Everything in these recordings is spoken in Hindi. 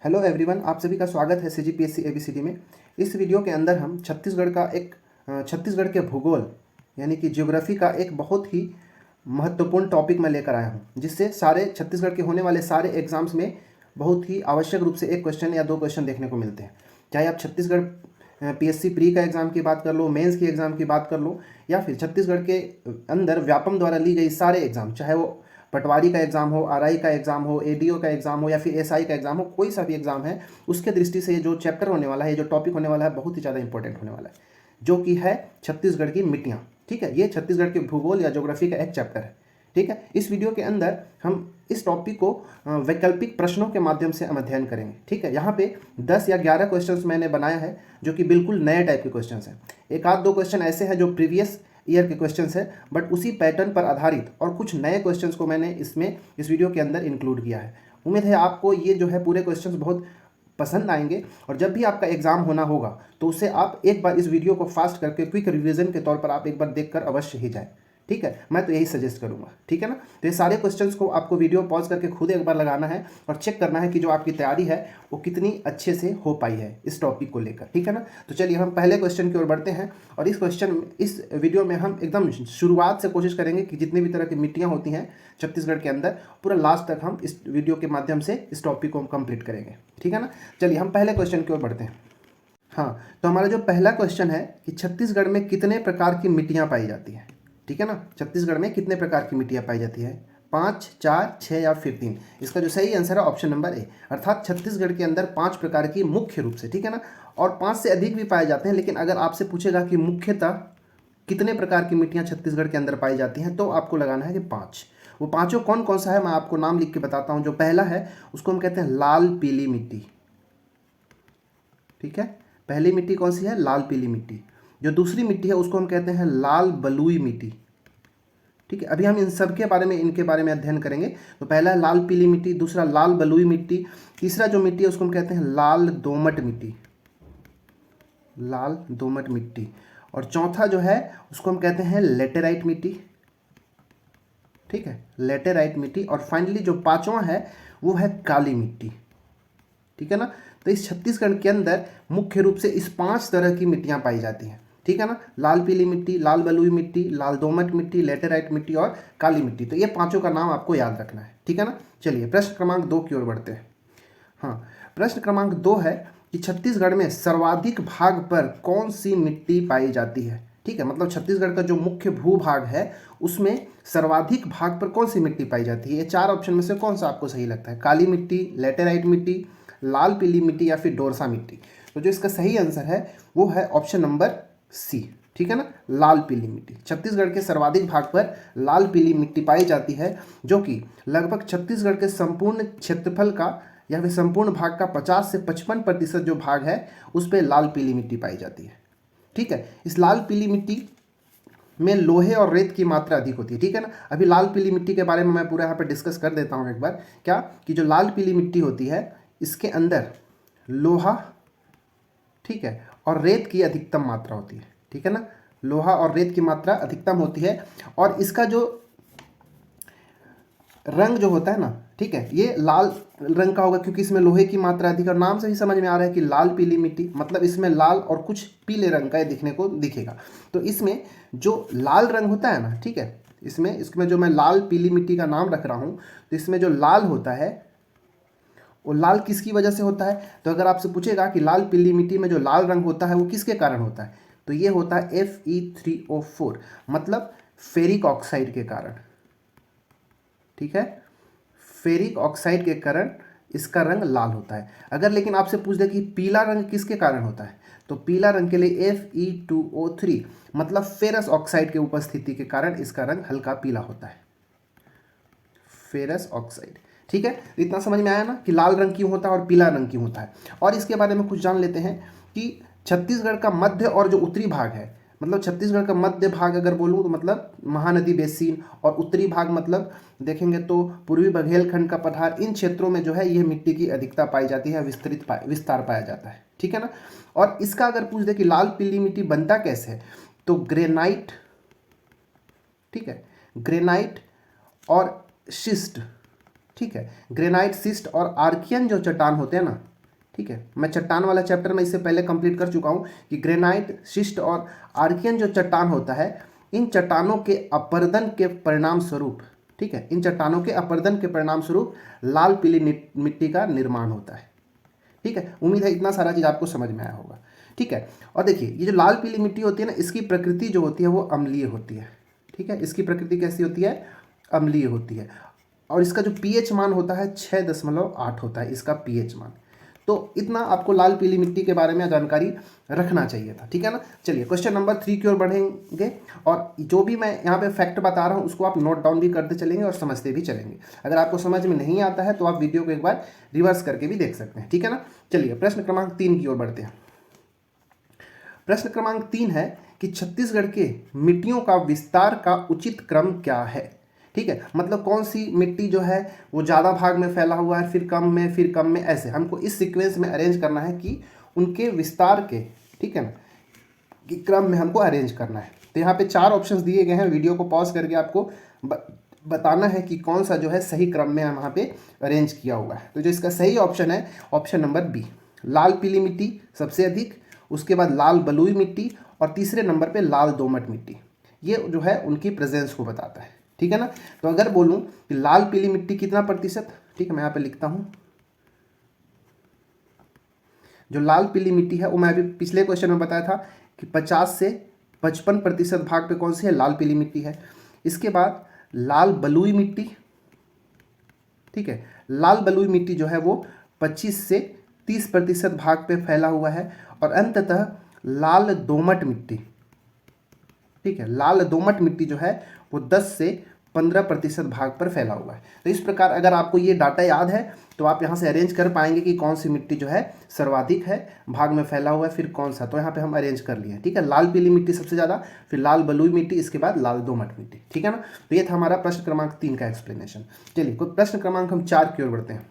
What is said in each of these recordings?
हेलो एवरीवन, आप सभी का स्वागत है सीजीपीएससी एबीसीडी में। इस वीडियो के अंदर हम छत्तीसगढ़ के भूगोल यानी कि ज्योग्राफी का एक बहुत ही महत्वपूर्ण टॉपिक मैं लेकर आया हूं, जिससे सारे छत्तीसगढ़ के होने वाले सारे एग्जाम्स में बहुत ही आवश्यक रूप से एक क्वेश्चन या दो क्वेश्चन देखने को मिलते हैं। चाहे आप छत्तीसगढ़ पीएससी प्री का एग्ज़ाम की बात कर लो, मेंस की एग्ज़ाम की बात कर लो, या फिर छत्तीसगढ़ के अंदर व्यापम द्वारा ली गई सारे एग्ज़ाम, चाहे वो पटवारी का एग्ज़ाम हो, आरआई का एग्ज़ाम हो, एडीओ का एग्ज़ाम हो, या फिर एसआई का एग्ज़ाम हो, कोई सा भी एग्ज़ाम है, उसके दृष्टि से ये जो चैप्टर होने वाला है, ये जो टॉपिक होने वाला है, बहुत ही ज़्यादा इंपॉर्टेंट होने वाला है, जो कि है छत्तीसगढ़ की मिट्टियाँ। ठीक है, ये छत्तीसगढ़ के भूगोल या ज्योग्राफी का एक चैप्टर है। ठीक है, इस वीडियो के अंदर हम इस टॉपिक को वैकल्पिक प्रश्नों के माध्यम से हम अध्ययन करेंगे। ठीक है, यहाँ पे 10 या 11 क्वेश्चंस मैंने बनाया है, जो कि बिल्कुल नए टाइप के क्वेश्चंस हैं। एक आध दो क्वेश्चन ऐसे हैं जो प्रीवियस ईयर के क्वेश्चंस है, बट उसी पैटर्न पर आधारित और कुछ नए क्वेश्चंस को मैंने इस वीडियो के अंदर इंक्लूड किया है। उम्मीद है आपको ये जो है पूरे क्वेश्चंस बहुत पसंद आएंगे, और जब भी आपका एग्जाम होना होगा तो उसे आप एक बार इस वीडियो को फास्ट करके क्विक रिवीजन के तौर पर आप एक बार देखकर अवश्य ही जाए। ठीक है, मैं तो यही सजेस्ट करूंगा। ठीक है ना, तो ये सारे क्वेश्चंस को आपको वीडियो पॉज करके खुद एक बार लगाना है और चेक करना है कि जो आपकी तैयारी है वो कितनी अच्छे से हो पाई है इस टॉपिक को लेकर। ठीक है ना, तो चलिए हम पहले क्वेश्चन की ओर बढ़ते हैं। और इस वीडियो में हम एकदम शुरुआत से कोशिश करेंगे कि जितनी भी तरह की मिट्टियाँ होती हैं छत्तीसगढ़ के अंदर, पूरा लास्ट तक हम इस वीडियो के माध्यम से इस टॉपिक को हम कंप्लीट करेंगे। ठीक है ना, चलिए हम पहले क्वेश्चन की ओर बढ़ते हैं। हाँ, तो हमारा जो पहला क्वेश्चन है कि छत्तीसगढ़ में कितने प्रकार की मिट्टियाँ पाई जाती हैं। ठीक है ना, छत्तीसगढ़ में कितने प्रकार की मिट्टियाँ पाई जाती है? 5, 4, 6 या फिर 3? इसका जो सही आंसर है ऑप्शन नंबर ए, अर्थात छत्तीसगढ़ के अंदर 5 प्रकार की मुख्य रूप से। ठीक है ना, और 5 से अधिक भी पाए जाते हैं, लेकिन अगर आपसे पूछेगा कि मुख्यतः कितने प्रकार की मिट्टियाँ छत्तीसगढ़ के अंदर पाई जाती हैं, तो आपको लगाना है कि 5। वो पाँचों कौन कौन सा है, मैं आपको नाम लिख के बताता हूँ। जो पहला है उसको हम कहते हैं लाल पीली मिट्टी। ठीक है, पहली मिट्टी कौन सी है? लाल पीली मिट्टी। जो दूसरी मिट्टी है उसको हम कहते हैं लाल बलुई मिट्टी। ठीक है, अभी हम इनके बारे में अध्ययन करेंगे। तो पहला है लाल पीली मिट्टी, दूसरा लाल बलुई मिट्टी, तीसरा जो मिट्टी है उसको हम कहते हैं लाल दोमट मिट्टी, लाल दोमट मिट्टी, और चौथा जो है उसको हम कहते हैं लेटेराइट मिट्टी। ठीक है, लेटेराइट मिट्टी, और फाइनली जो पांचवा है वो है काली मिट्टी। ठीक है ना, तो इस छत्तीसगढ़ के अंदर मुख्य रूप से इस 5 तरह की मिट्टियां पाई जाती हैं। ठीक है ना, लाल पीली मिट्टी, लाल बलुई मिट्टी, लाल दोमट मिट्टी, लेटेराइट मिट्टी और काली मिट्टी। तो ये पांचों का नाम आपको याद रखना है। ठीक है ना, चलिए प्रश्न क्रमांक 2 की ओर बढ़ते हैं। हाँ, प्रश्न क्रमांक 2 है कि छत्तीसगढ़ में सर्वाधिक भाग पर कौन सी मिट्टी पाई जाती है। ठीक है, मतलब छत्तीसगढ़ का जो मुख्य भूभाग है उसमें सर्वाधिक भाग पर कौन सी मिट्टी पाई जाती है। ये 4 ऑप्शन में से कौन सा आपको सही लगता है? काली मिट्टी, लेटेराइट मिट्टी, लाल पीली मिट्टी या फिर डोरसा मिट्टी? तो जो इसका सही आंसर है वो है ऑप्शन नंबर सी। ठीक है ना, लाल पीली मिट्टी। छत्तीसगढ़ के सर्वाधिक भाग पर लाल पीली मिट्टी पाई जाती है, जो कि लगभग छत्तीसगढ़ के संपूर्ण क्षेत्रफल का या फिर संपूर्ण भाग का 50 से 55% जो भाग है उस पर लाल पीली मिट्टी पाई जाती है। ठीक है, इस लाल पीली मिट्टी में लोहे और रेत की मात्रा अधिक होती है। ठीक है ना, अभी लाल पीली मिट्टी के बारे में मैं पूरा यहाँ पर डिस्कस कर देता हूँ एक बार। क्या कि जो लाल पीली मिट्टी होती है इसके अंदर लोहा, ठीक है, और रेत की अधिकतम मात्रा होती है। ठीक है ना, लोहा और रेत की मात्रा अधिकतम होती है, और इसका जो रंग जो होता है ना, ठीक है, ये लाल रंग का होगा क्योंकि इसमें लोहे की मात्रा अधिक। और नाम से ही समझ में आ रहा है कि लाल पीली मिट्टी, मतलब इसमें लाल और कुछ पीले रंग का ये दिखने को दिखेगा। तो इसमें जो लाल रंग होता है ना, ठीक है, इसमें जो मैं लाल पीली मिट्टी का नाम रख रहा हूँ, तो इसमें जो लाल होता है वो लाल किसकी वजह से होता है? तो अगर आपसे पूछेगा कि लाल पीली मिट्टी में जो लाल रंग होता है वो किसके कारण होता है, तो ये होता है Fe3O4, मतलब फेरिक ऑक्साइड के कारण। ठीक है, फेरिक ऑक्साइड के कारण इसका रंग लाल होता है। अगर लेकिन आपसे पूछ दे कि पीला रंग किसके कारण होता है, तो पीला रंग के लिए Fe2O3, मतलब फेरस ऑक्साइड के उपस्थिति के कारण इसका रंग हल्का पीला होता है, फेरस ऑक्साइड। ठीक है, इतना समझ में आया ना कि लाल रंग क्यों होता है और पीला रंग क्यों होता है। और इसके बारे में कुछ जान लेते हैं कि छत्तीसगढ़ का मध्य और जो उत्तरी भाग है, मतलब छत्तीसगढ़ का मध्य भाग अगर बोलूँ तो मतलब महानदी बेसिन, और उत्तरी भाग मतलब देखेंगे तो पूर्वी बघेलखंड का पठार, इन क्षेत्रों में जो है यह मिट्टी की अधिकता पाई जाती है, विस्तार पाया जाता है। ठीक है ना, और इसका अगर पूछ दे कि लाल पीली मिट्टी बनता कैसे है, तो ग्रेनाइट, ठीक है, ग्रेनाइट और शिस्ट, ठीक है, ग्रेनाइट, शिस्ट और आर्कियन जो चट्टान होते हैं ना, ठीक है, मैं चट्टान वाला चैप्टर में इससे पहले कंप्लीट कर चुका हूँ कि ग्रेनाइट, शिस्ट और आर्कियन जो चट्टान होता है, इन चट्टानों के अपरदन के परिणाम स्वरूप, ठीक है, इन चट्टानों के अपरदन के परिणाम स्वरूप लाल पीली मिट्टी का निर्माण होता है। ठीक है, उम्मीद है इतना सारा चीज़ आपको समझ में आया होगा। ठीक है, और देखिए ये जो लाल पीली मिट्टी होती है ना, इसकी प्रकृति जो होती है वो अम्लीय होती है। ठीक है, इसकी प्रकृति कैसी होती है? अम्लीय होती है। और इसका जो पीएच मान होता है 6.8 होता है इसका पीएच मान। तो इतना आपको लाल पीली मिट्टी के बारे में जानकारी रखना चाहिए था। ठीक है ना। चलिए क्वेश्चन नंबर 3 की ओर बढ़ेंगे, और जो भी मैं यहाँ पे फैक्ट बता रहा हूँ उसको आप नोट डाउन भी करते चलेंगे और समझते भी चलेंगे। अगर आपको समझ में नहीं आता है तो आप वीडियो को एक बार रिवर्स करके भी देख सकते हैं। ठीक है ना। चलिए प्रश्न क्रमांक 3 की ओर बढ़ते हैं। प्रश्न क्रमांक 3 है कि छत्तीसगढ़ के मिट्टियों का विस्तार का उचित क्रम क्या है। ठीक है, मतलब कौन सी मिट्टी जो है वो ज़्यादा भाग में फैला हुआ है, फिर कम में, ऐसे हमको इस सीक्वेंस में अरेंज करना है कि उनके विस्तार के, ठीक है ना, कि क्रम में हमको अरेंज करना है। तो यहाँ पे 4 ऑप्शंस दिए गए हैं, वीडियो को पॉज करके आपको बताना है कि कौन सा जो है सही क्रम में वहाँ पे अरेंज किया हुआ है। तो जो इसका सही ऑप्शन है ऑप्शन नंबर बी, लाल पीली मिट्टी सबसे अधिक, उसके बाद लाल बलुई मिट्टी और तीसरे नंबर पे लाल दोमट मिट्टी। ये जो है उनकी प्रेजेंस को बताता है। ठीक है ना। तो अगर बोलूं कि लाल पीली मिट्टी कितना प्रतिशत, ठीक है, मैं यहाँ पे लिखता हूं, जो लाल पीली मिट्टी है वो मैं अभी पिछले क्वेश्चन में बताया था कि 50 से 55% भाग पे कौन सी है, लाल पीली मिट्टी है। इसके बाद लाल बलुई मिट्टी, ठीक है, लाल बलुई मिट्टी जो है वो 25 से 30% भाग पे फैला हुआ है। और अंततः लाल दोमट मिट्टी, ठीक है, लाल दोमट मिट्टी जो है वो 10 से 15% भाग पर फैला हुआ है। तो इस प्रकार अगर आपको ये डाटा याद है तो आप यहाँ से अरेंज कर पाएंगे कि कौन सी मिट्टी जो है सर्वाधिक है, भाग में फैला हुआ है, फिर कौन सा। तो यहाँ पे हम अरेंज कर लिए। ठीक है, लाल पीली मिट्टी सबसे ज़्यादा, फिर लाल बलुई मिट्टी, इसके बाद लाल दोमट मिट्टी। ठीक है ना। तो ये था हमारा प्रश्न क्रमांक 3 का एक्सप्लेनेशन। चलिए प्रश्न क्रमांक हम 4 की ओर बढ़ते हैं।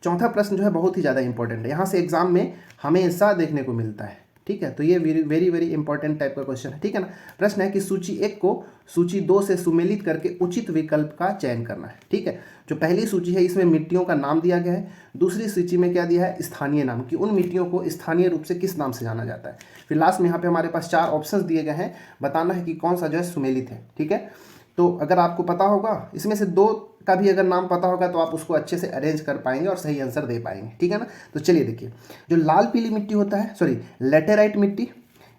चौथा प्रश्न जो है बहुत ही ज़्यादा इंपॉर्टेंट है, यहाँ से एग्जाम में हमेशा देखने को मिलता है। ठीक है, तो ये वेरी वेरी इंपॉर्टेंट टाइप का क्वेश्चन है। ठीक है ना। प्रश्न है कि सूची 1 को सूची 2 से सुमेलित करके उचित विकल्प का चयन करना है। ठीक है, जो पहली सूची है इसमें मिट्टियों का नाम दिया गया है, दूसरी सूची में क्या दिया है, स्थानीय नाम, कि उन मिट्टियों को स्थानीय रूप से किस नाम से जाना जाता है। फिर लास्ट में यहाँ पे हमारे पास 4 ऑप्शंस दिए गए हैं, बताना है कि कौन सा जो है सुमेलित है। ठीक है, तो अगर आपको पता होगा, इसमें से 2 का भी अगर नाम पता होगा तो आप उसको अच्छे से अरेंज कर पाएंगे और सही आंसर दे पाएंगे। ठीक है ना। तो चलिए देखिए, जो लाल पीली मिट्टी होता है, सॉरी लेटेराइट मिट्टी,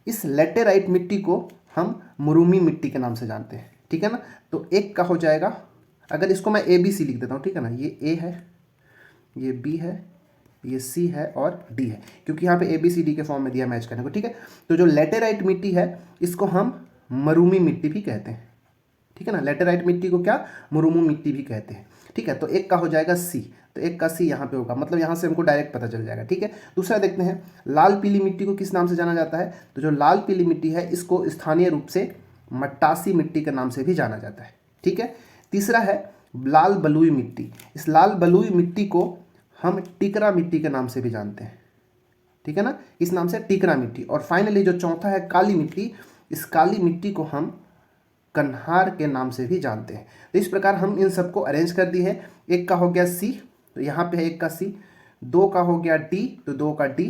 इस लेटेराइट मिट्टी को हम मुरुमी मिट्टी के नाम से जानते हैं। ठीक है ना। तो एक का हो जाएगा, अगर इसको मैं ABC लिख देता हूँ, ठीक है ना, ये A है, ये B है, ये C है और D है, क्योंकि यहाँ पे ABCD के फॉर्म में दिया मैच करने को। ठीक है, तो जो लेटेराइट मिट्टी है इसको हम मरूमी मिट्टी भी कहते हैं। ठीक है ना, लेटेराइट मिट्टी को क्या, मुरुमू मिट्टी भी कहते हैं। ठीक है, तो एक का हो जाएगा C, तो एक का C यहाँ पे होगा, मतलब यहाँ से हमको डायरेक्ट पता चल जाएगा। ठीक है, दूसरा देखते हैं, लाल पीली मिट्टी को किस नाम से जाना जाता है। तो जो लाल पीली मिट्टी है इसको स्थानीय रूप से मट्टासी मिट्टी के नाम से भी जाना जाता है। ठीक है, तीसरा है लाल बलुई मिट्टी, इस लाल बलुई मिट्टी को हम टिकरा मिट्टी के नाम से भी जानते हैं। ठीक है ना, इस नाम से टिकरा मिट्टी। और फाइनली जो चौथा है काली मिट्टी, इस काली मिट्टी को हम कन्हार के नाम से भी जानते हैं। तो इस प्रकार हम इन सबको अरेंज कर दिए हैं। एक का हो गया C, तो यहाँ पे है एक का C, 2 का हो गया D, तो 2 का D,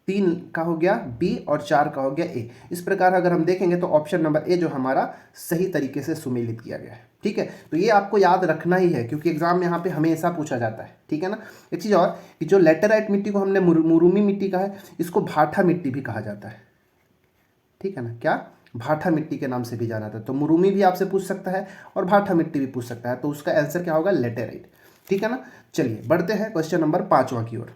3 का हो गया B और 4 का हो गया A। इस प्रकार अगर हम देखेंगे तो ऑप्शन नंबर A जो हमारा सही तरीके से सुमेलित किया गया है। ठीक है, तो ये आपको याद रखना ही है क्योंकि एग्जाम में यहाँ पे हमेशा पूछा जाता है। ठीक है ना। एक चीज़ और कि जो लेटेराइट मिट्टी को हमने मुरुमी मिट्टी कहा है, इसको भाठा मिट्टी भी कहा जाता है। ठीक है ना, क्या, भाठा मिट्टी के नाम से भी जाना था। तो मुरुमी भी आपसे पूछ सकता है और भाठा मिट्टी भी पूछ सकता है, तो उसका आंसर क्या होगा, लेटेराइट। ठीक है ना। चलिए बढ़ते हैं क्वेश्चन नंबर 5वां की ओर।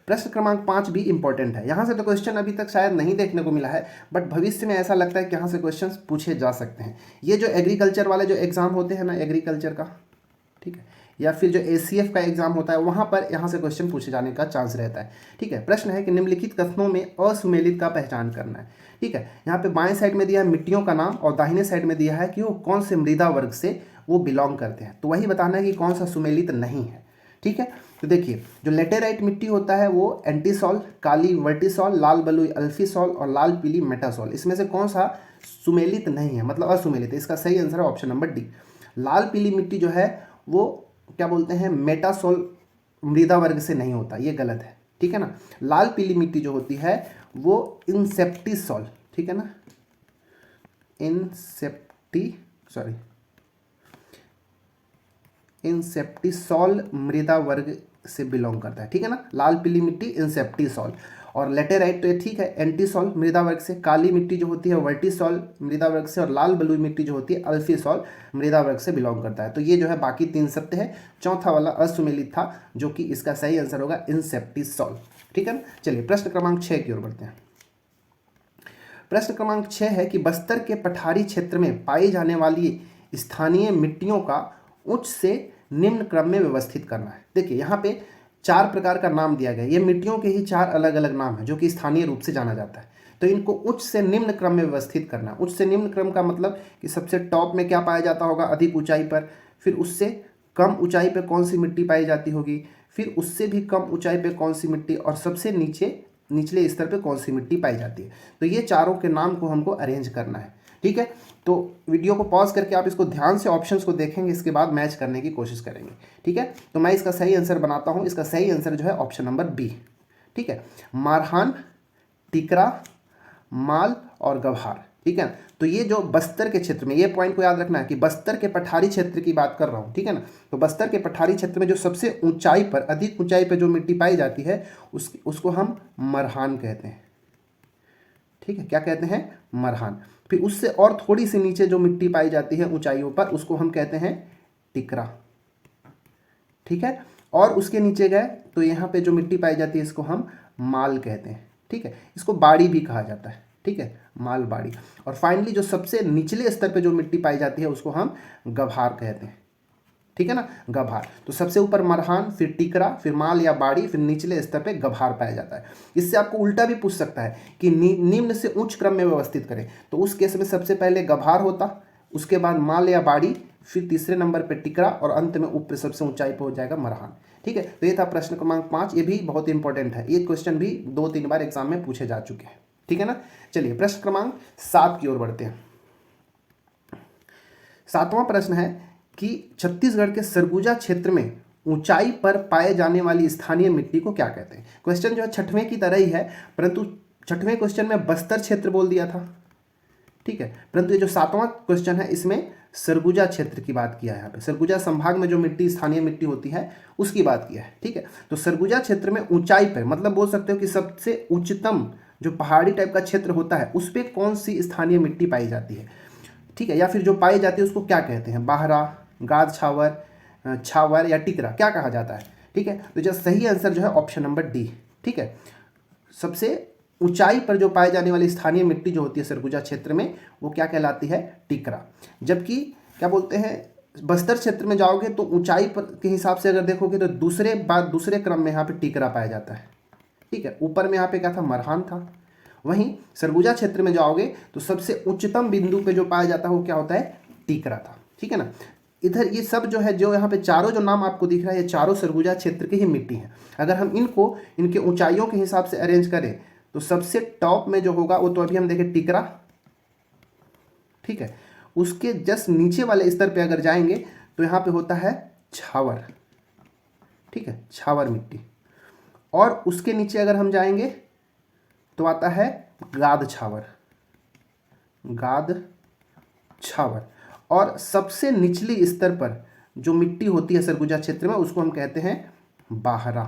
प्रश्न क्रमांक 5 भी इंपॉर्टेंट है। यहाँ से तो क्वेश्चन अभी तक शायद नहीं देखने को मिला है, बट भविष्य में ऐसा लगता है कि यहाँ से क्वेश्चन पूछे जा सकते हैं। ये जो एग्रीकल्चर वाले जो एग्जाम होते हैं ना, एग्रीकल्चर का, ठीक है, या फिर जो ACF का एग्जाम होता है, वहाँ पर यहाँ से क्वेश्चन पूछे जाने का चांस रहता है। ठीक है, प्रश्न है कि निम्नलिखित कथनों में असुमेलित का पहचान करना है। ठीक है, यहाँ पे बाएं साइड में दिया है मिट्टियों का नाम और दाहिने साइड में दिया है कि वो कौन से मृदा वर्ग से वो बिलोंग करते हैं। तो वही बताना है कि कौन सा सुमेलित नहीं है। ठीक है, तो देखिए जो लेटेराइट मिट्टी होता है वो एंटीसॉल, काली वर्टिसॉल, लाल बलुई अल्फीसॉल और लाल पीली मेटासॉल, इसमें से कौन सा सुमेलित नहीं है, मतलब असुमेलित है। इसका सही आंसर है ऑप्शन नंबर D। लाल पीली मिट्टी जो है वो क्या बोलते हैं, मेटासॉल मृदा वर्ग से नहीं होता, ये गलत है, ठीक है ना। लाल पीली मिट्टी जो होती है वो इंसेप्टिसॉल, ठीक है ना, इंसेप्टिसॉल मृदा वर्ग से बिलोंग करता है, ठीक है ना। लाल पीली मिट्टी इंसेप्टिसॉल, और लेटेराइट तो ये ठीक है एंटीसॉल मृदा वर्ग से। काली मिट्टी जो होती है वर्टिसॉल मृदा वर्ग से, और लाल बलुई मिट्टी जो होती है अल्फीसॉल मृदा वर्ग से बिलोंग करता है। तो ये जो है बाकी 3 सत्य है, चौथा वाला असुमेलित था, जो कि इसका सही आंसर होगा इंसेप्टिसॉल, ठीक है ना। चलिए प्रश्न क्रमांक 6 की ओर बढ़ते हैं। प्रश्न क्रमांक 6 है कि बस्तर के पठारी क्षेत्र में पाई जाने वाली स्थानीय मिट्टियों का उच्च से निम्न क्रम में व्यवस्थित करना है। देखिए यहाँ पे 4 प्रकार का नाम दिया गया है, ये मिट्टियों के ही 4 अलग अलग नाम है जो कि स्थानीय रूप से जाना जाता है। तो इनको उच्च से निम्न क्रम में व्यवस्थित करना। उच्च से निम्न क्रम का मतलब कि सबसे टॉप में क्या पाया जाता होगा, अधिक ऊंचाई पर, फिर उससे कम ऊंचाई पर कौन सी मिट्टी पाई जाती होगी, फिर उससे भी कम ऊंचाई पर कौन सी मिट्टी, और सबसे निचले स्तर पे कौन सी मिट्टी पाई जाती है। तो ये चारों के नाम को हमको अरेंज करना है, ठीक है। तो वीडियो को पॉज करके आप इसको ध्यान से ऑप्शंस को देखेंगे, इसके बाद मैच करने की कोशिश करेंगे, ठीक है। तो मैं इसका सही आंसर बनाता हूँ। इसका सही आंसर जो है ऑप्शन नंबर बी, ठीक है। मारहान, टिकरा, माल और गभार, ठीक है। तो ये जो बस्तर के क्षेत्र में, ये पॉइंट को याद रखना है कि बस्तर के पठारी क्षेत्र की बात कर रहा हूँ, ठीक है ना। तो बस्तर के पठारी क्षेत्र में जो सबसे ऊंचाई पर, अधिक ऊंचाई पर जो मिट्टी पाई जाती है उसको हम मरहान कहते हैं, ठीक है। क्या कहते हैं, मरहान। फिर उससे और थोड़ी सी नीचे जो मिट्टी पाई जाती है ऊंचाइयों पर उसको हम कहते हैं टिकरा, ठीक है। और उसके नीचे गए तो यहाँ पे जो मिट्टी पाई जाती है इसको हम माल कहते हैं, ठीक है। इसको बाड़ी भी कहा जाता है, ठीक है, माल बाड़ी। और फाइनली जो सबसे निचले स्तर पे जो मिट्टी पाई जाती है उसको हम गभार कहते हैं, ठीक है ना, गभार। तो सबसे ऊपर मरहान, फिर टिकरा, फिर माल या बाड़ी, फिर निचले स्तर पे गभार पाया जाता है। इससे आपको उल्टा भी पूछ सकता है कि निम्न से उच्च क्रम में व्यवस्थित करें, तो उस केस में सबसे पहले गभार होता, उसके बाद माल या बाड़ी, फिर तीसरे नंबर पे टिकरा, और अंत में ऊपर सबसे ऊंचाई पे हो जाएगा मरहान, ठीक है। तो ये था प्रश्न क्रमांक 5। ये भी बहुत इंपॉर्टेंट है, ये क्वेश्चन भी 2-3 बार एग्जाम में पूछे जा चुके हैं, ठीक है ना। चलिए प्रश्न क्रमांक 7 की ओर बढ़ते हैं। 7वां प्रश्न है कि छत्तीसगढ़ के सरगुजा क्षेत्र में ऊंचाई पर पाए जाने वाली स्थानीय मिट्टी को क्या कहते हैं। क्वेश्चन जो है 6वें की तरह ही है, परंतु 6वें क्वेश्चन में बस्तर क्षेत्र बोल दिया था, ठीक है। परंतु ये जो 7वां क्वेश्चन है इसमें सरगुजा क्षेत्र की बात किया है। यहाँ पे सरगुजा संभाग में जो मिट्टी, स्थानीय मिट्टी होती है उसकी बात किया है, ठीक है। तो सरगुजा क्षेत्र में ऊंचाई पर, मतलब बोल सकते हो कि सबसे उच्चतम जो पहाड़ी टाइप का क्षेत्र होता है उस पर कौन सी स्थानीय मिट्टी पाई जाती है, ठीक है। या फिर जो पाई जाती है उसको क्या कहते हैं, बाहरा, गाद छावर, छावर या टिकरा, क्या कहा जाता है, ठीक है। तो जो सही आंसर जो है ऑप्शन नंबर डी, ठीक है। सबसे ऊंचाई पर जो पाए जाने वाली स्थानीय मिट्टी जो होती है सरगुजा क्षेत्र में वो क्या कहलाती है, टिकरा। जबकि क्या बोलते हैं, बस्तर क्षेत्र में जाओगे तो ऊंचाई पर के हिसाब से अगर देखोगे तो दूसरे क्रम में यहाँ पे टिकरा पाया जाता है, ठीक है। ऊपर में यहाँ पे क्या था, मरहान था। वहीं सरगुजा क्षेत्र में जाओगे तो सबसे उच्चतम बिंदु पे जो पाया जाता है वो क्या होता है, टिकरा था, ठीक है ना। इधर ये सब जो है, जो यहाँ पे चारों जो नाम आपको दिख रहा है ये चारों सरगुजा क्षेत्र की ही मिट्टी है। अगर हम इनको इनके ऊंचाइयों के हिसाब से अरेंज करें तो सबसे टॉप में जो होगा वो तो अभी हम देखें टिकरा, ठीक है। उसके जस्ट नीचे वाले स्तर पे अगर जाएंगे तो यहाँ पे होता है छावर, ठीक है, छावर मिट्टी। और उसके नीचे अगर हम जाएंगे तो आता है गाद छावर, गाद छावर। और सबसे निचली स्तर पर जो मिट्टी होती है सरगुजा क्षेत्र में उसको हम कहते हैं बाहरा,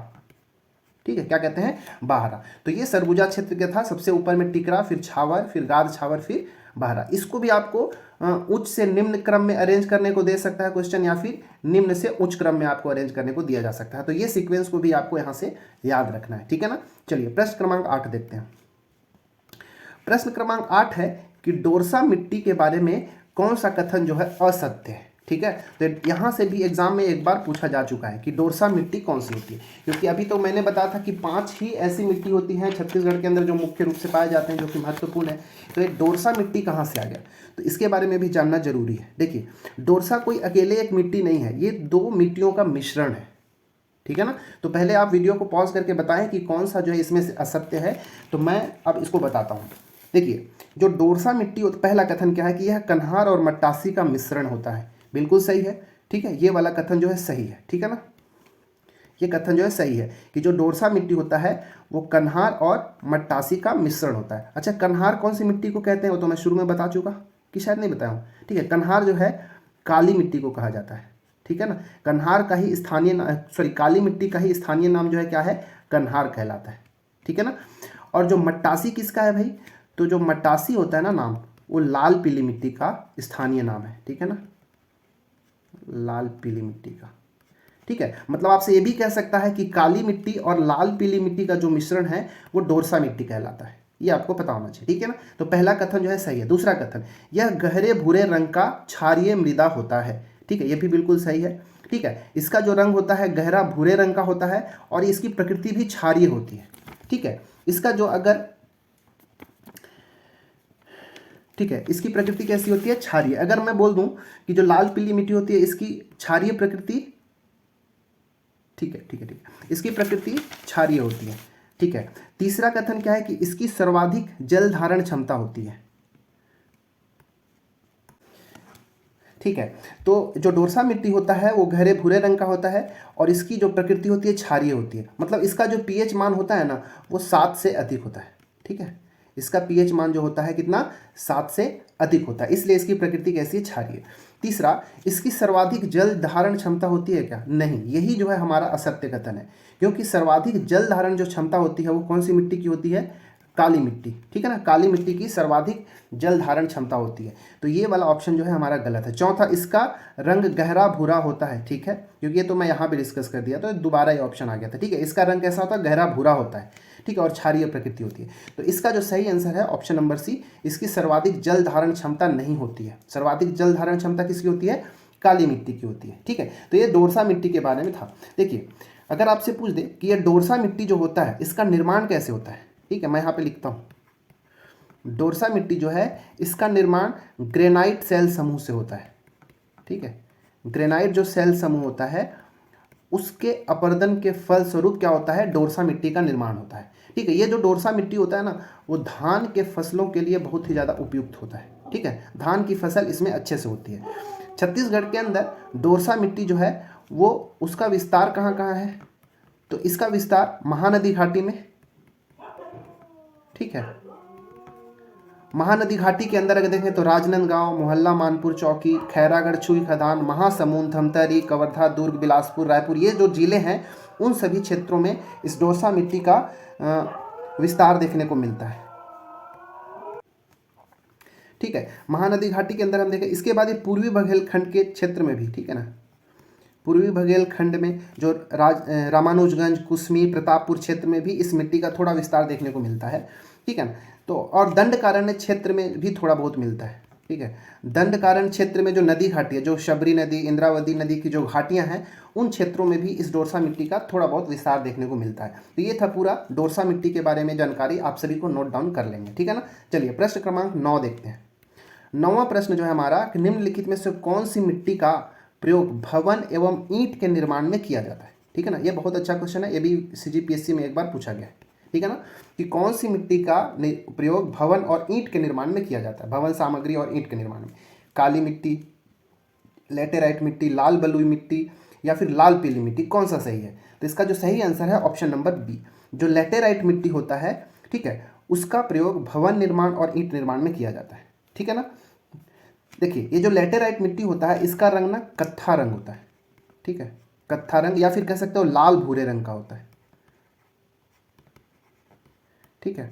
ठीक है। क्या कहते हैं, बाहरा। तो ये सरगुजा क्षेत्र का था, सबसे ऊपर में टिकरा, फिर छावर, फिर गाद छावर, फिर बाहरा। इसको भी आपको उच्च से निम्न क्रम में अरेंज करने को दे सकता है क्वेश्चन, या फिर निम्न से उच्च क्रम में आपको अरेंज करने को दिया जा सकता है। तो ये सीक्वेंस को भी आपको यहाँ से याद रखना है, ठीक है ना। चलिए प्रश्न क्रमांक 8 देखते हैं। प्रश्न क्रमांक 8 है कि डोरसा मिट्टी के बारे में कौन सा कथन जो है असत्य है, ठीक है। तो यहाँ से भी एग्जाम में एक बार पूछा जा चुका है कि डोरसा मिट्टी कौन सी होती है, क्योंकि अभी तो मैंने बताया था कि 5 ही ऐसी मिट्टी होती हैं छत्तीसगढ़ के अंदर जो मुख्य रूप से पाए जाते हैं, जो कि महत्वपूर्ण है। तो ये डोरसा मिट्टी कहाँ से आ गया, तो इसके बारे में भी जानना जरूरी है। देखिए डोरसा कोई अकेले एक मिट्टी नहीं है, ये 2 मिट्टियों का मिश्रण है, ठीक है ना। तो पहले आप वीडियो को पॉज करके बताएं कि कौन सा जो है इसमें से असत्य है, तो मैं अब इसको बताता हूँ। देखिए जो डोरसा मिट्टी, पहला कथन क्या है कि यह कन्हार और मट्टासी का मिश्रण होता है, बिल्कुल सही है, ठीक है, ये वाला कथन जो है सही है, ठीक है ना, ये कथन जो है सही है कि जो डोरसा मिट्टी होता है वो कन्हार और मट्टासी का मिश्रण होता है। अच्छा, कन्हार कौन सी मिट्टी को कहते हैं वो तो मैं शुरू में बता चुका कि शायद नहीं बताया हूँ, ठीक है। कन्हार जो है काली मिट्टी को कहा जाता है, ठीक है ना। कन्हार का ही स्थानीय काली मिट्टी का ही स्थानीय नाम जो है क्या है, कन्हार कहलाता है, ठीक है ना। और जो मट्टासी किसका है भाई, तो जो मट्टासी होता है ना नाम, वो लाल पीली मिट्टी का स्थानीय नाम है, ठीक है ना, लाल पीली मिट्टी का, ठीक है। मतलब आपसे ये भी कह सकता है कि काली मिट्टी और लाल पीली मिट्टी का जो मिश्रण है वो डोरसा मिट्टी कहलाता है, ये आपको पता होना चाहिए, ठीक है ना। तो पहला कथन जो है सही है। दूसरा कथन, यह गहरे भूरे रंग का क्षारीय मृदा होता है, ठीक है, ये भी बिल्कुल सही है, ठीक है। इसका जो रंग होता है गहरा भूरे रंग का होता है और इसकी प्रकृति भी क्षारीय होती है, ठीक है। इसका जो अगर, ठीक है, इसकी प्रकृति कैसी होती है, क्षारीय। अगर मैं बोल दूं कि जो लाल पीली मिट्टी होती है इसकी क्षारीय प्रकृति, ठीक है, ठीक है, ठीक है, इसकी प्रकृति क्षारीय होती है, ठीक है। तीसरा कथन क्या है कि इसकी सर्वाधिक जल धारण क्षमता होती है, ठीक है। तो जो डोरसा मिट्टी होता है वो गहरे भूरे रंग का होता है और इसकी जो प्रकृति होती है क्षारीय होती है। मतलब इसका जो पीएच मान होता है ना वो 7 से अधिक होता है, ठीक है। इसका पीएच मान जो होता है कितना, 7 से अधिक होता है, इसलिए इसकी प्रकृति कैसी है, क्षारीय। तीसरा, इसकी सर्वाधिक जल धारण क्षमता होती है क्या, नहीं, यही जो है हमारा असत्य कथन है, क्योंकि सर्वाधिक जल धारण जो क्षमता होती है वो कौन सी मिट्टी की होती है, काली मिट्टी, ठीक है ना, काली मिट्टी की सर्वाधिक जल धारण क्षमता होती है। तो ये वाला ऑप्शन जो है हमारा गलत है। चौथा, इसका रंग गहरा भूरा होता है, ठीक है, क्योंकि ये तो मैं यहाँ पे डिस्कस कर दिया तो दोबारा ये ऑप्शन आ गया था, ठीक है। इसका रंग कैसा होता है, गहरा भूरा होता है, ठीक है, और क्षारीय प्रकृति होती है। तो इसका जो सही आंसर है ऑप्शन नंबर सी, इसकी सर्वाधिक जल धारण क्षमता नहीं होती है। सर्वाधिक जल धारण क्षमता किसकी होती है, काली मिट्टी की होती है, ठीक है। तो ये डोरसा मिट्टी के बारे में था। देखिए, अगर आपसे पूछ दे कि ये डोरसा मिट्टी जो होता है इसका निर्माण कैसे होता है, ठीक है, मैं यहाँ पे लिखता हूँ, डोरसा मिट्टी जो है इसका निर्माण ग्रेनाइट सेल समूह से होता है, ठीक है। ग्रेनाइट जो सेल समूह होता है उसके अपर्दन के फलस्वरूप क्या होता है, डोरसा मिट्टी का निर्माण होता है, ठीक है। ये जो डोरसा मिट्टी होता है ना वो धान के फसलों के लिए बहुत ही ज़्यादा उपयुक्त होता है, ठीक है, धान की फसल इसमें अच्छे से होती है। छत्तीसगढ़ के अंदर डोरसा मिट्टी जो है वो उसका विस्तार कहाँ कहाँ है, तो इसका विस्तार महानदी घाटी में, ठीक है। महानदी घाटी के अंदर अगर देखें तो राजनांदगांव, मोहल्ला, मानपुर चौकी, खैरागढ़, छुई खदान, महासमुंद, धमतरी, कवर्धा, दुर्ग, बिलासपुर, रायपुर, ये जो जिले हैं उन सभी क्षेत्रों में इस डोरसा मिट्टी का विस्तार देखने को मिलता है, ठीक है। महानदी घाटी के अंदर हम देखें, इसके बाद ये पूर्वी बघेलखंड के क्षेत्र में भी, ठीक है ना, पूर्वी बघेलखंड में जो रामानुजगंज, कुसमी, प्रतापपुर क्षेत्र में भी इस मिट्टी का थोड़ा विस्तार देखने को मिलता है, ठीक है ना। तो और दंडकारण्य क्षेत्र में भी थोड़ा बहुत मिलता है, ठीक है। दंडकारण्य क्षेत्र में जो नदी घाटी है, जो शबरी नदी, इंद्रावती नदी की जो घाटियां हैं उन क्षेत्रों में भी इस डोरसा मिट्टी का थोड़ा बहुत विस्तार देखने को मिलता है। तो ये था पूरा डोरसा मिट्टी के बारे में जानकारी, आप सभी को नोट डाउन कर लेंगे, ठीक है ना। चलिए प्रश्न क्रमांक 9 देखते हैं। 9वां प्रश्न जो है हमारा, निम्नलिखित में से कौन सी मिट्टी का प्रयोग भवन एवं ईंट के निर्माण में किया जाता है, ठीक है ना। ये बहुत अच्छा क्वेश्चन है, ये भी CGPSC में एक बार पूछा गया है, ठीक है ना, कि कौन सी मिट्टी का प्रयोग भवन और ईंट के निर्माण में किया जाता है, भवन सामग्री और ईंट के निर्माण में। काली मिट्टी, लेटेराइट मिट्टी, लाल बलुई मिट्टी या फिर लाल पीली मिट्टी, कौन सा सही है। तो इसका जो सही आंसर है ऑप्शन नंबर बी, जो लेटेराइट मिट्टी होता है, ठीक है, उसका प्रयोग भवन निर्माण और ईंट निर्माण में किया जाता है, ठीक है ना। देखिए, ये जो लेटेराइट मिट्टी होता है इसका रंग ना कत्था रंग होता है, ठीक है, कत्था रंग या फिर कह सकते हो लाल भूरे रंग का होता है, ठीक है।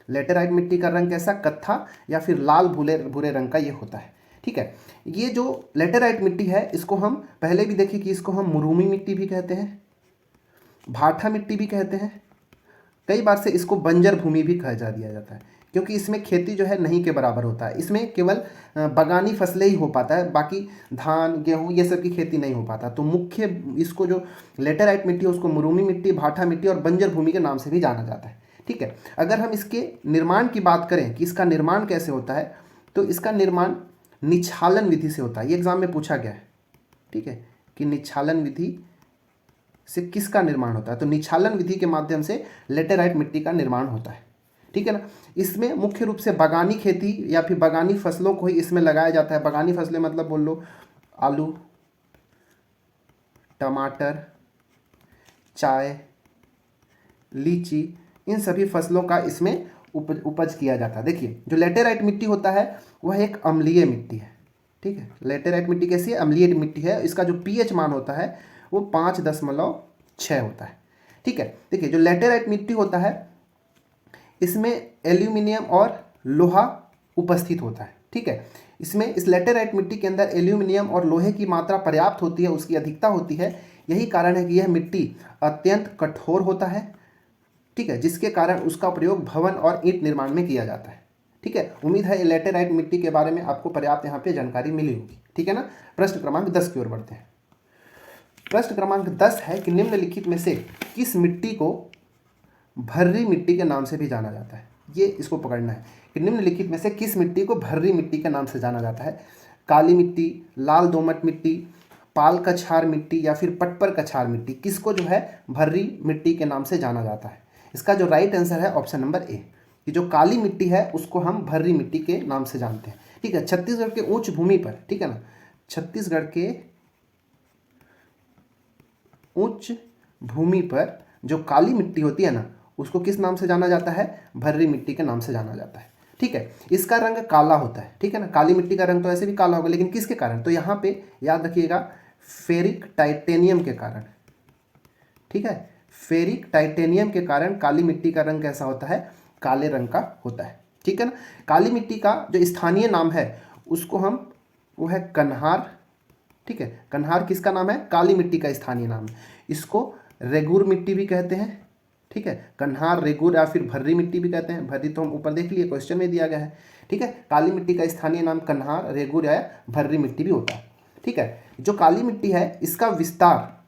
लेटेराइट मिट्टी का रंग कैसा, कत्था या फिर लाल भूरे भूरे रंग का ये होता है, ठीक है। ये जो लेटेराइट मिट्टी है इसको हम पहले भी देखिए कि इसको हम मुरूमी मिट्टी भी कहते हैं, भाठा मिट्टी भी कहते हैं, कई बार से इसको बंजर भूमि भी कहा दिया जाता है, क्योंकि इसमें खेती जो है नहीं के बराबर होता है। इसमें केवल बागानी फसलें ही हो पाता है, बाकी धान, गेहूँ ये सब की खेती नहीं हो पाता। तो मुख्य इसको जो लेटेराइट मिट्टी है उसको मुरूमी मिट्टी, भाठा मिट्टी और बंजर भूमि के नाम से भी जाना जाता है, ठीक है। अगर हम इसके निर्माण की बात करें कि इसका निर्माण कैसे होता है, तो इसका निर्माण निच्छालन विधि से होता है। ये एग्जाम में पूछा गया है, ठीक है, कि निच्छालन विधि से किसका निर्माण होता है, तो निच्छालन विधि के माध्यम से लेटेराइट मिट्टी का निर्माण होता है, ठीक है ना। इसमें मुख्य रूप से बागानी खेती या फिर बागानी फसलों को ही इसमें लगाया जाता है। बागानी फसलें मतलब बोल लो आलू, टमाटर, चाय, लीची, इन सभी फसलों का इसमें उपज किया जाता है। देखिए जो लेटेराइट मिट्टी होता है वह एक अम्लीय मिट्टी है। ठीक है, लेटेराइट मिट्टी कैसी है? अम्लीय मिट्टी है। इसका जो पीएच मान होता है वो 5.6 होता है। ठीक है, देखिए जो लेटेराइट मिट्टी होता है इसमें एल्यूमिनियम और लोहा उपस्थित होता है। ठीक है, इसमें इस लेटेराइट मिट्टी के अंदर एल्यूमिनियम और लोहे की मात्रा पर्याप्त होती है, उसकी अधिकता होती है। यही कारण है कि यह मिट्टी अत्यंत कठोर होता है। ठीक है, जिसके कारण उसका प्रयोग भवन और ईंट निर्माण में किया जाता है। ठीक है, उम्मीद है लेटेराइट मिट्टी के बारे में आपको पर्याप्त यहाँ पे जानकारी मिली होगी। ठीक है ना। प्रश्न क्रमांक 10 की ओर बढ़ते हैं। प्रश्न क्रमांक 10 है कि निम्नलिखित में से किस मिट्टी को भर्री मिट्टी के नाम से भी जाना जाता है? ये इसको पकड़ना है कि निम्नलिखित में से किस मिट्टी को भर्री मिट्टी के नाम से जाना जाता है? काली मिट्टी, लाल दोमट मिट्टी, पाल कछार मिट्टी या फिर पटपर कछार मिट्टी, किसको जो है भर्री मिट्टी के नाम से जाना जाता है? इसका जो राइट आंसर है ऑप्शन नंबर ए, कि जो काली मिट्टी है उसको हम भर्री मिट्टी के नाम से जानते हैं। ठीक है, छत्तीसगढ़ के उच्च भूमि पर, ठीक है ना, छत्तीसगढ़ के उच्च भूमि पर जो काली मिट्टी होती है ना उसको किस नाम से जाना जाता है? भर्री मिट्टी के नाम से जाना जाता है। ठीक है, इसका रंग काला होता है। ठीक है ना, काली मिट्टी का रंग तो ऐसे भी काला होगा, लेकिन किसके कारण? तो यहाँ पे याद रखिएगा, फेरिक टाइटेनियम के कारण। ठीक है, फेरिक टाइटेनियम के कारण काली मिट्टी का रंग कैसा होता है? काले रंग का होता है। ठीक है ना। काली मिट्टी का जो स्थानीय नाम है उसको हम, वो है कन्हार। ठीक है, कन्हार किसका नाम है? काली मिट्टी का स्थानीय नाम है। इसको रेगुर मिट्टी भी कहते हैं। ठीक है, कन्हार, रेगुर या फिर भर्री मिट्टी भी कहते हैं। भर्री तो हम ऊपर देख लिए, क्वेश्चन में दिया गया है। ठीक है, काली मिट्टी का स्थानीय नाम कन्हार, रेगुर या भर्री मिट्टी भी होता है। ठीक है, जो काली मिट्टी है इसका विस्तार,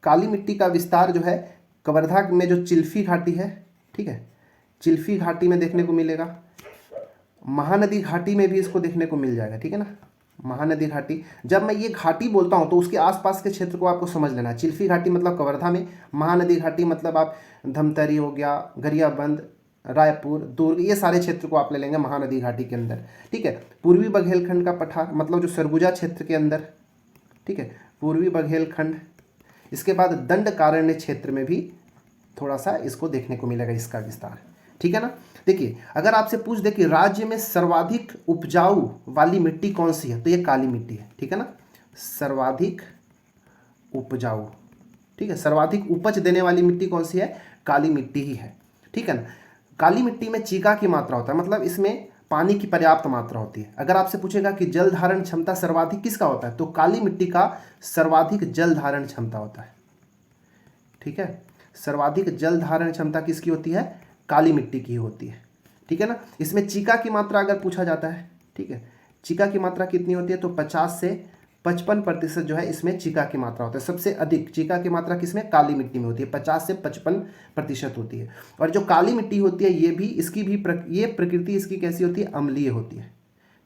काली मिट्टी का विस्तार जो है कवर्धा में जो चिल्फी घाटी है, ठीक है, चिल्फी घाटी में देखने को मिलेगा। महानदी घाटी में भी इसको देखने को मिल जाएगा। ठीक है ना, महानदी घाटी। जब मैं ये घाटी बोलता हूँ तो उसके आसपास के क्षेत्र को आपको समझ लेना है। चिल्फी घाटी मतलब कवर्धा में, महानदी घाटी मतलब आप धमतरी हो गया, गरियाबंद, रायपुर, दुर्ग, ये सारे क्षेत्र को आप ले लेंगे महानदी घाटी के अंदर। ठीक है, पूर्वी बघेलखंड का पठार मतलब जो सरगुजा क्षेत्र के अंदर, ठीक है, पूर्वी बघेलखंड। इसके बाद दंडकारण्य क्षेत्र में भी थोड़ा सा इसको देखने को मिलेगा इसका विस्तार। ठीक है ना। देखिए अगर आपसे पूछ दे कि राज्य में सर्वाधिक उपजाऊ वाली मिट्टी कौन सी है, तो ये काली मिट्टी है। ठीक है ना, सर्वाधिक उपजाऊ, ठीक है, सर्वाधिक उपज देने वाली मिट्टी कौन सी है? काली मिट्टी ही है। ठीक है ना। काली मिट्टी में चीका की मात्रा होता है, मतलब इसमें पानी की पर्याप्त मात्रा होती है। अगर आपसे पूछेगा कि जल धारण क्षमता सर्वाधिक किसका होता है, तो काली मिट्टी का सर्वाधिक जल धारण क्षमता होता है। ठीक है, सर्वाधिक जल धारण क्षमता किसकी होती है? काली मिट्टी की होती है। ठीक है ना। इसमें चीका की मात्रा अगर पूछा जाता है, ठीक है, चीका की मात्रा कितनी होती है? तो 50 से 55% जो है इसमें चीका की मात्रा होता है। सबसे अधिक चीका की मात्रा किसमें? काली मिट्टी में होती है, 50 से 55% होती है। और जो काली मिट्टी होती है ये भी, इसकी भी ये प्रकृति इसकी कैसी होती है? अम्लीय होती है।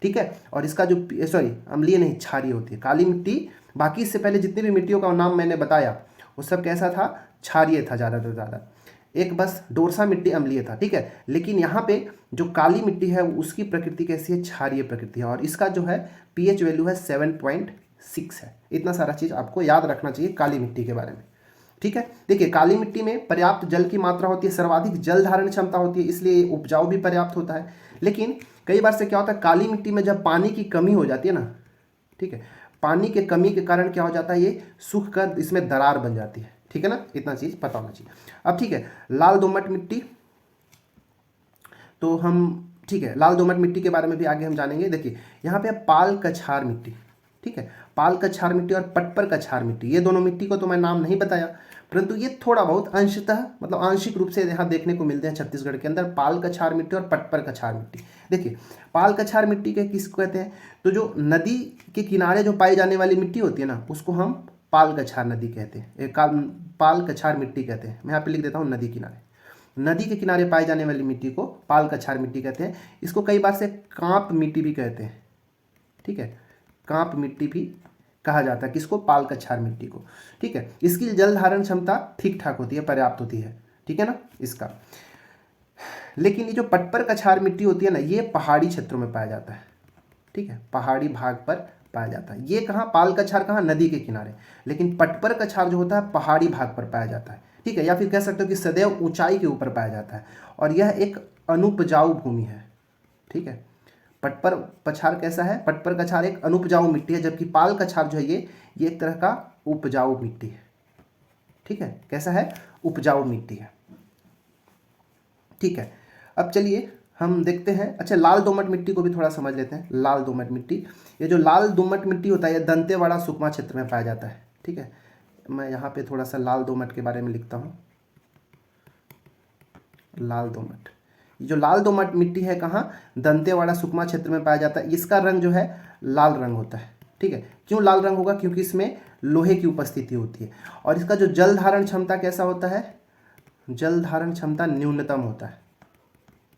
ठीक है, और इसका जो अम्लीय नहीं, क्षारीय होती है काली मिट्टी। बाकी इससे पहले जितनी भी मिट्टियों का नाम मैंने बताया वो सब कैसा था? क्षारीय था ज़्यादा से ज़्यादा। एक बस डोरसा मिट्टी अम्लीय था। ठीक है, लेकिन यहाँ पे जो काली मिट्टी है उसकी प्रकृति कैसी है? क्षारीय प्रकृति है, और इसका जो है पीएच वैल्यू है 7.6 है। इतना सारा चीज़ आपको याद रखना चाहिए काली मिट्टी के बारे में। ठीक है, देखिए काली मिट्टी में पर्याप्त जल की मात्रा होती है, सर्वाधिक जल धारण क्षमता होती है, इसलिए उपजाऊ भी पर्याप्त होता है। लेकिन कई बार से क्या होता है, काली मिट्टी में जब पानी की कमी हो जाती है ना, ठीक है, पानी के कमी के कारण क्या हो जाता है? ये सूख कर इसमें दरार बन जाती है। ठीक है ना, इतना चीज़ पता होना चाहिए। अब ठीक है, लाल दोमट मिट्टी, तो हम, ठीक है, लाल दोमट मिट्टी के बारे में भी आगे हम जानेंगे। देखिए यहाँ पे पाल कछार मिट्टी, ठीक है, पाल कछार मिट्टी और पटपर कछार मिट्टी, ये दोनों मिट्टी को तो मैं नाम नहीं बताया, परंतु ये थोड़ा बहुत अंशतः मतलब आंशिक रूप से यहाँ देखने को मिलते हैं छत्तीसगढ़ के अंदर, पाल कछार मिट्टी और पटपर कछार मिट्टी। देखिए पाल कछार मिट्टी के किसको कहते हैं? तो जो नदी के किनारे जो पाई जाने वाली मिट्टी होती है ना उसको हम पाल कछार नदी कहते हैं, पाल कछार मिट्टी कहते हैं। मैं यहाँ पे लिख देता हूँ नदी किनारे, नदी के किनारे पाई जाने वाली मिट्टी को पाल कछार मिट्टी कहते हैं। इसको कई बार से कांप मिट्टी भी कहते हैं। ठीक है, कांप मिट्टी भी कहा जाता है किसको? पाल कछार मिट्टी को। ठीक है, इसकी जल धारण क्षमता ठीक ठाक होती है, पर्याप्त होती है। ठीक है ना इसका। लेकिन ये जो पटपर कछार मिट्टी होती है ना, ये पहाड़ी क्षेत्रों में पाया जाता है। ठीक है, पहाड़ी भाग पर पाया जाता है। ये कहाँ, पाल कछार कहाँ, नदी के किनारे। लेकिन पटपर कछार जो होता है पहाड़ी भाग पर पाया जाता है, ठीक है, या फिर कह सकते हो कि सदैव ऊंचाई के ऊपर पाया जाता है और यह एक अनुपजाऊ भूमि है, ठीक है। पटपर कछार कैसा है, पटपर कछार एक अनुपजाऊ मिट्टी है, जबकि पाल कछार जो है ये एक तरह का उपजाऊ मिट्टी है, ठीक है। कैसा है, उपजाऊ मिट्टी है, ठीक है। अब चलिए हम देखते हैं, अच्छा लाल दोमट मिट्टी को भी थोड़ा समझ लेते हैं। लाल दोमट मिट्टी, ये जो लाल दोमट मिट्टी होता है ये दंतेवाड़ा सुकमा क्षेत्र में पाया जाता है, ठीक है। मैं यहाँ पे थोड़ा सा लाल दोमट के बारे में लिखता हूँ। लाल दोमट, ये जो लाल दोमट मिट्टी है कहाँ, दंतेवाड़ा सुकमा क्षेत्र में पाया जाता है। इसका रंग जो है लाल रंग होता है, ठीक है। क्यों लाल रंग होगा, क्योंकि इसमें लोहे की उपस्थिति होती है। और इसका जो जल धारण क्षमता कैसा होता है, जल धारण क्षमता न्यूनतम होता है,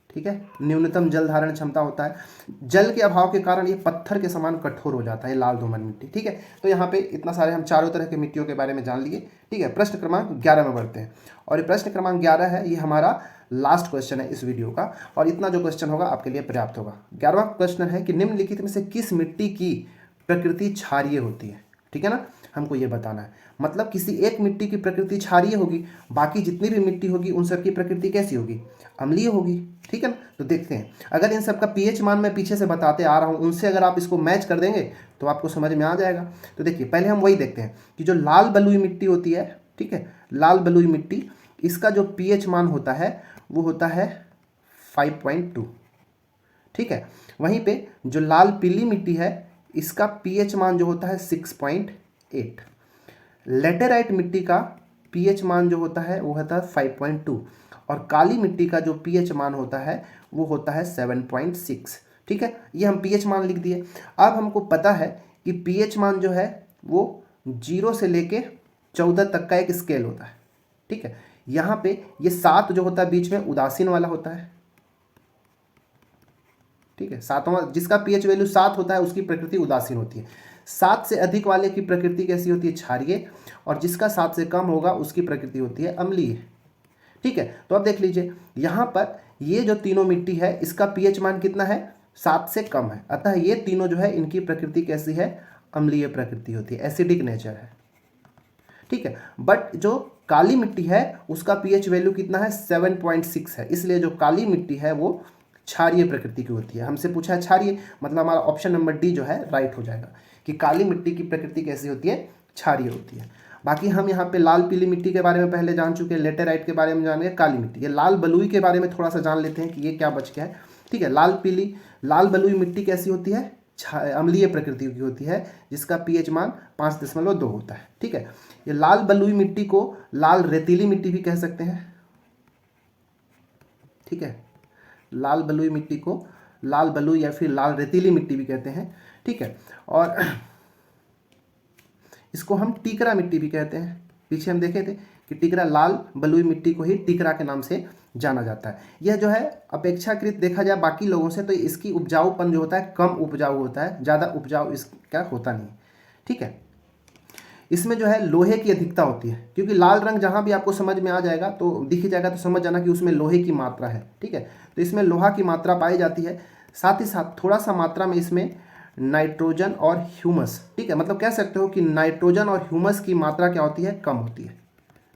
ठीक है, न्यूनतम जल धारण क्षमता होता है। जल के अभाव के कारण ये पत्थर के समान कठोर हो जाता है लाल दोमट मिट्टी, ठीक है। तो यहाँ पे इतना सारे हम चारों तरह के मिट्टियों के बारे में जान लिए, ठीक है। प्रश्न क्रमांक 11 में बढ़ते हैं और ये प्रश्न क्रमांक 11 है, ये हमारा लास्ट क्वेश्चन है इस वीडियो का और इतना जो क्वेश्चन होगा आपके लिए पर्याप्त होगा। 11वां क्वेश्चन है कि निम्नलिखित में से किस मिट्टी की प्रकृति क्षारीय होती है, ठीक है ना, हमको ये बताना है। मतलब किसी एक मिट्टी की प्रकृति क्षारीय होगी, बाकी जितनी भी मिट्टी होगी उन सब की प्रकृति कैसी होगी, अम्लीय होगी, ठीक है ना। तो देखते हैं, अगर इन सब का पीएच मान मैं पीछे से बताते आ रहा हूँ, उनसे अगर आप इसको मैच कर देंगे तो आपको समझ में आ जाएगा। तो देखिए पहले हम वही देखते हैं कि जो लाल बलुई मिट्टी होती है, ठीक है, लाल बलुई मिट्टी, इसका जो पीएच मान होता है वो होता है 5.2, ठीक है। वहीं पे जो लाल पीली मिट्टी है इसका पीएच मान जो होता है 6.8। लेटेराइट मिट्टी का पीएच मान जो होता है वो होता है 5.2 और काली मिट्टी का जो पीएच मान होता है वो होता है 7.6, ठीक है। ये हम पीएच मान लिख दिए। अब हमको पता है कि पीएच मान जो है वो 0 से लेके 14 तक का एक स्केल होता है, ठीक है। यहाँ पे ये 7 जो होता है बीच में उदासीन वाला होता है, ठीक है। 7वां जिसका पीएच वैल्यू 7 होता है उसकी प्रकृति उदासीन होती है। 7 से अधिक वाले की प्रकृति कैसी होती है, क्षारीय, और जिसका 7 से कम होगा उसकी प्रकृति होती है अम्लीय, ठीक है। तो अब देख लीजिए यहाँ पर ये जो तीनों मिट्टी है इसका पीएच मान कितना है, 7 से कम है, अतः ये तीनों जो है इनकी प्रकृति कैसी है, अम्लीय प्रकृति होती है, एसिडिक नेचर है, ठीक है। बट जो काली मिट्टी है उसका पीएच वैल्यू कितना है, 7.6 है, इसलिए जो काली मिट्टी है वो क्षारीय प्रकृति की होती है। हमसे पूछा है क्षारीय, मतलब हमारा ऑप्शन नंबर डी जो है राइट हो जाएगा कि काली मिट्टी की प्रकृति कैसी होती है, क्षारीय होती है। बाकी हम यहाँ पे लाल पीली मिट्टी के बारे में पहले जान चुके हैं, लेटेराइट के बारे में जान गए, काली मिट्टी, ये लाल बलुई के बारे में थोड़ा सा जान लेते हैं कि ये क्या बच गया है, ठीक है। लाल बलुई मिट्टी कैसी होती है, अम्लीय प्रकृति की होती है, जिसका पीएच मान 5.2 होता है, ठीक है। ये लाल बलुई मिट्टी को लाल रेतीली मिट्टी भी कह सकते हैं, ठीक है। लाल बलुई मिट्टी को लाल बलुई या फिर लाल रेतीली मिट्टी भी कहते हैं, ठीक है। और इसको हम टीकरा मिट्टी भी कहते हैं। पीछे हम देखे थे कि टीकरा, लाल बलुई मिट्टी को ही टीकरा के नाम से जाना जाता है। यह जो है अपेक्षाकृत देखा जाए बाकी लोगों से तो इसकी उपजाऊपन जो होता है कम उपजाऊ होता है, ज़्यादा उपजाऊ इसका होता नहीं, ठीक है। इसमें जो है लोहे की अधिकता होती है, क्योंकि लाल रंग जहाँ भी आपको समझ में आ जाएगा तो दिख जाएगा तो समझ जाना कि उसमें लोहे की मात्रा है, ठीक है। तो इसमें लोहा की मात्रा पाई जाती है, साथ ही साथ थोड़ा सा मात्रा में इसमें नाइट्रोजन और ह्यूमस, ठीक है। मतलब कह सकते हो कि नाइट्रोजन और ह्यूमस की मात्रा क्या होती है, कम होती है,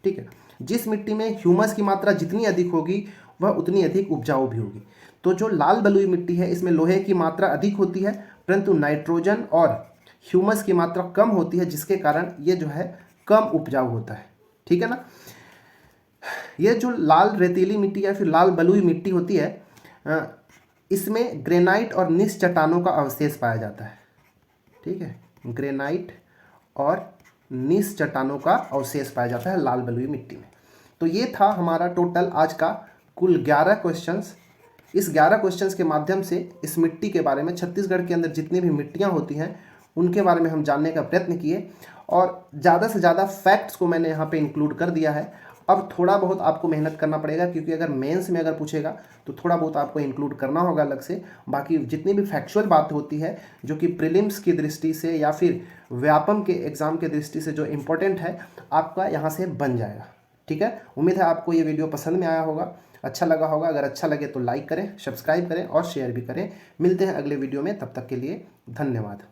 ठीक है। जिस मिट्टी में ह्यूमस की मात्रा जितनी अधिक होगी वह उतनी अधिक उपजाऊ भी होगी। तो जो लाल बलुई मिट्टी है इसमें लोहे की मात्रा अधिक होती है परंतु नाइट्रोजन और ह्यूमस की मात्रा कम होती है, जिसके कारण ये जो है कम उपजाऊ होता है, ठीक है ना। ये जो लाल रेतीली मिट्टी या फिर लाल बलुई मिट्टी होती है इसमें ग्रेनाइट और निस चट्टानों का अवशेष पाया जाता है, ठीक है। ग्रेनाइट और निस चट्टानों का अवशेष पाया जाता है लाल बलुई मिट्टी में। तो ये था हमारा टोटल आज का कुल 11 क्वेश्चंस। इस 11 क्वेश्चंस के माध्यम से इस मिट्टी के बारे में, छत्तीसगढ़ के अंदर जितनी भी मिट्टियाँ होती हैं उनके बारे में हम जानने का प्रयत्न किए और ज़्यादा से ज़्यादा फैक्ट्स को मैंने यहाँ पे इंक्लूड कर दिया है। अब थोड़ा बहुत आपको मेहनत करना पड़ेगा, क्योंकि अगर मेंस में अगर पूछेगा तो थोड़ा बहुत आपको इंक्लूड करना होगा अलग से। बाकी जितनी भी फैक्चुअल बात होती है जो कि प्रीलिम्स की दृष्टि से या फिर व्यापम के एग्ज़ाम की दृष्टि से जो इम्पोर्टेंट है आपका यहाँ से बन जाएगा, ठीक है। उम्मीद है आपको ये वीडियो पसंद में आया होगा, अच्छा लगा होगा। अगर अच्छा लगे तो लाइक करें, सब्सक्राइब करें और शेयर भी करें। मिलते हैं अगले वीडियो में, तब तक के लिए धन्यवाद।